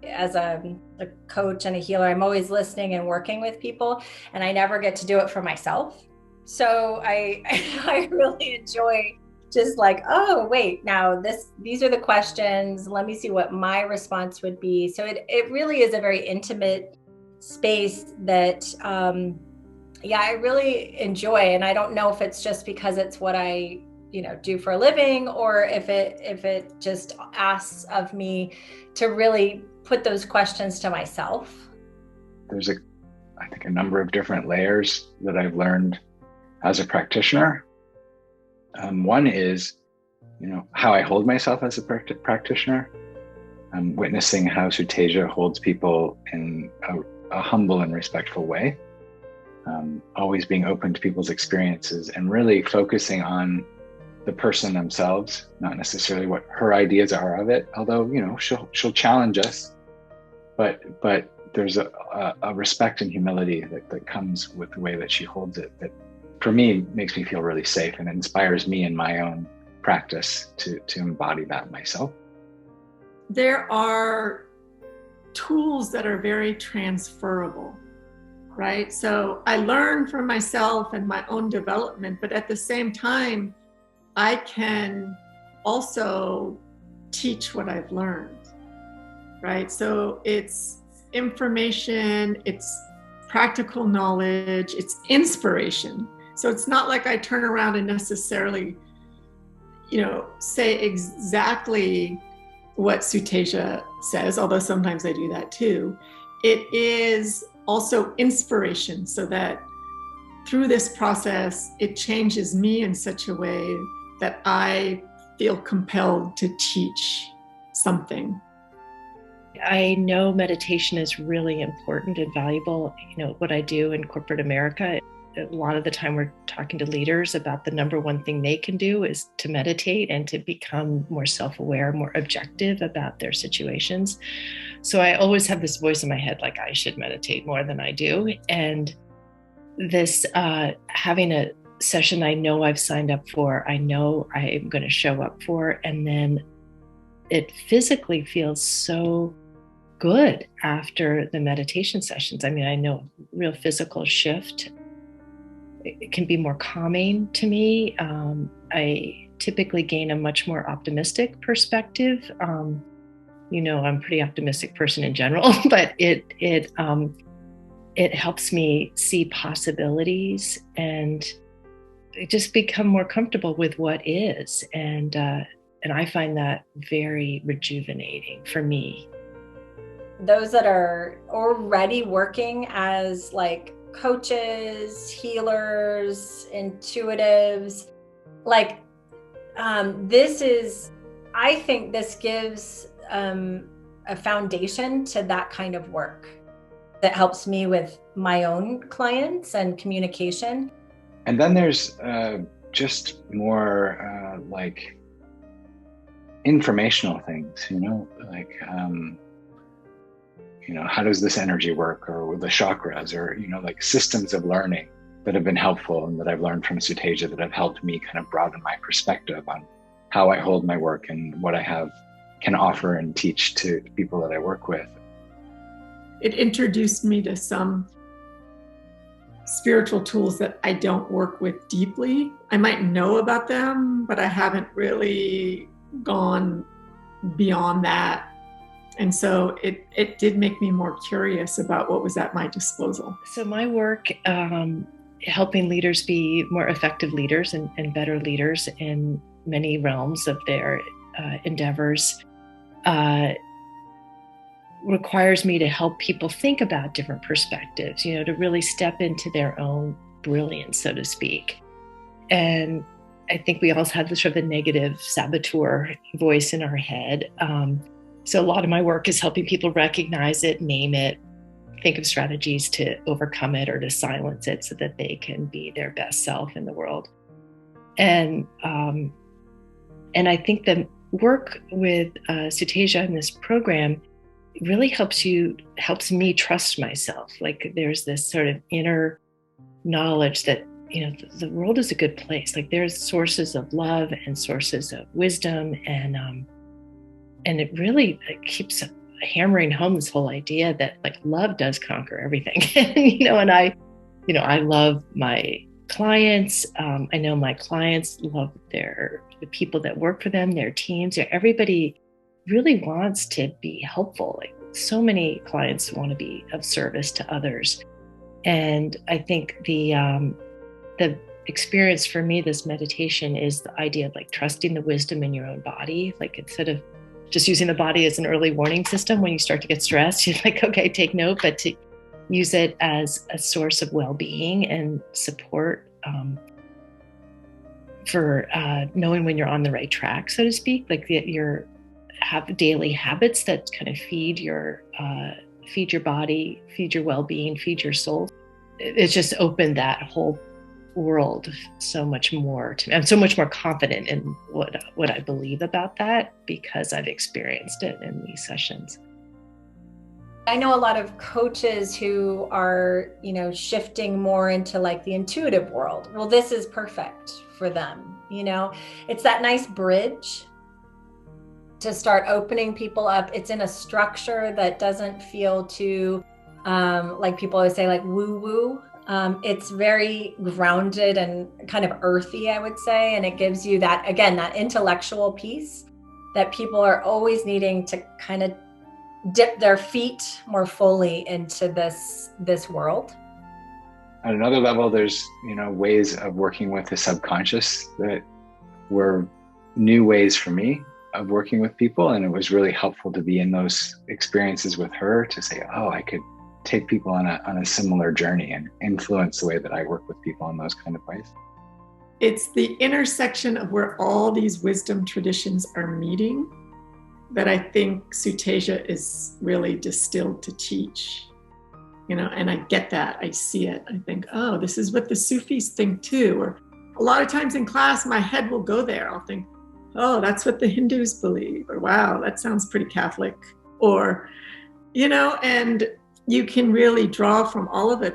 as a coach and a healer, I'm always listening and working with people, and I never get to do it for myself. So I I really enjoy just like, oh wait, now these are the questions. Let me see what my response would be. So it really is a very intimate space that yeah, I really enjoy. And I don't know if it's just because it's what I, do for a living, or if it just asks of me to really put those questions to myself. There's I think a number of different layers that I've learned as a practitioner. One is, how I hold myself as a practitioner. I'm witnessing how Suteja holds people in a humble and respectful way. Always being open to people's experiences and really focusing on the person themselves, not necessarily what her ideas are of it. Although, she'll challenge us, but there's a respect and humility that comes with the way that she holds it, that for me makes me feel really safe and inspires me in my own practice to embody that myself. There are tools that are very transferable, right? So I learn from myself and my own development, but at the same time, I can also teach what I've learned, right? So it's information, it's practical knowledge, it's inspiration. So it's not like I turn around and necessarily, say exactly what Suteja says, although sometimes I do that too. It is also inspiration, so that through this process, it changes me in such a way that I feel compelled to teach something. I know meditation is really important and valuable. What I do in corporate America, a lot of the time we're talking to leaders about the number one thing they can do is to meditate and to become more self-aware, more objective about their situations. So I always have this voice in my head, like I should meditate more than I do. And this having a session I know I've signed up for, I know I'm going to show up for, and then it physically feels so good after the meditation sessions. I mean, I know a real physical shift. It can be more calming to me. I typically gain a much more optimistic perspective. I'm a pretty optimistic person in general, but it helps me see possibilities and just become more comfortable with what is. And I find that very rejuvenating for me. Those that are already working as like coaches, healers, intuitives, like I think this gives a foundation to that kind of work that helps me with my own clients and communication. And then there's just more like informational things, how does this energy work, or the chakras, or, like systems of learning that have been helpful and that I've learned from Suteja that have helped me kind of broaden my perspective on how I hold my work and what I can offer and teach to people that I work with. It introduced me to some spiritual tools that I don't work with deeply. I might know about them, but I haven't really gone beyond that. And so it did make me more curious about what was at my disposal. So my work helping leaders be more effective leaders and better leaders in many realms of their endeavors requires me to help people think about different perspectives, to really step into their own brilliance, so to speak. And I think we also have this sort of a negative saboteur voice in our head. So a lot of my work is helping people recognize it, name it, think of strategies to overcome it or to silence it so that they can be their best self in the world. And I think the work with Suteja in this program really helps me trust myself. Like there's this sort of inner knowledge that, the world is a good place. Like there's sources of love and sources of wisdom, and it really keeps hammering home this whole idea that like love does conquer everything. And I love my clients. I know my clients love the people that work for them, their teams. Everybody really wants to be helpful. Like so many clients want to be of service to others. And I think the experience for me, this meditation, is the idea of like trusting the wisdom in your own body. Like instead of just using the body as an early warning system when you start to get stressed, you're like, okay, take note, but to use it as a source of well-being and support for knowing when you're on the right track, so to speak. Like your have daily habits that kind of feed your body, feed your well-being, feed your soul. It's just opened that whole world so much more to me. I'm so much more confident in what I believe about that because I've experienced it in these sessions. I know a lot of coaches who are, shifting more into like the intuitive world. Well, this is perfect for them. It's that nice bridge to start opening people up. It's in a structure that doesn't feel too, like people always say, like woo-woo. It's very grounded and kind of earthy, I would say. And it gives you that, again, that intellectual piece that people are always needing to kind of dip their feet more fully into this world. At another level, there's, ways of working with the subconscious that were new ways for me of working with people. And it was really helpful to be in those experiences with her to say, oh, I could take people on a similar journey and influence the way that I work with people in those kind of ways. It's the intersection of where all these wisdom traditions are meeting that I think Suteja is really distilled to teach. And I get that, I see it. I think, oh, this is what the Sufis think too. Or a lot of times in class, my head will go there. I'll think, oh, that's what the Hindus believe. Or wow, that sounds pretty Catholic. Or, and you can really draw from all of it.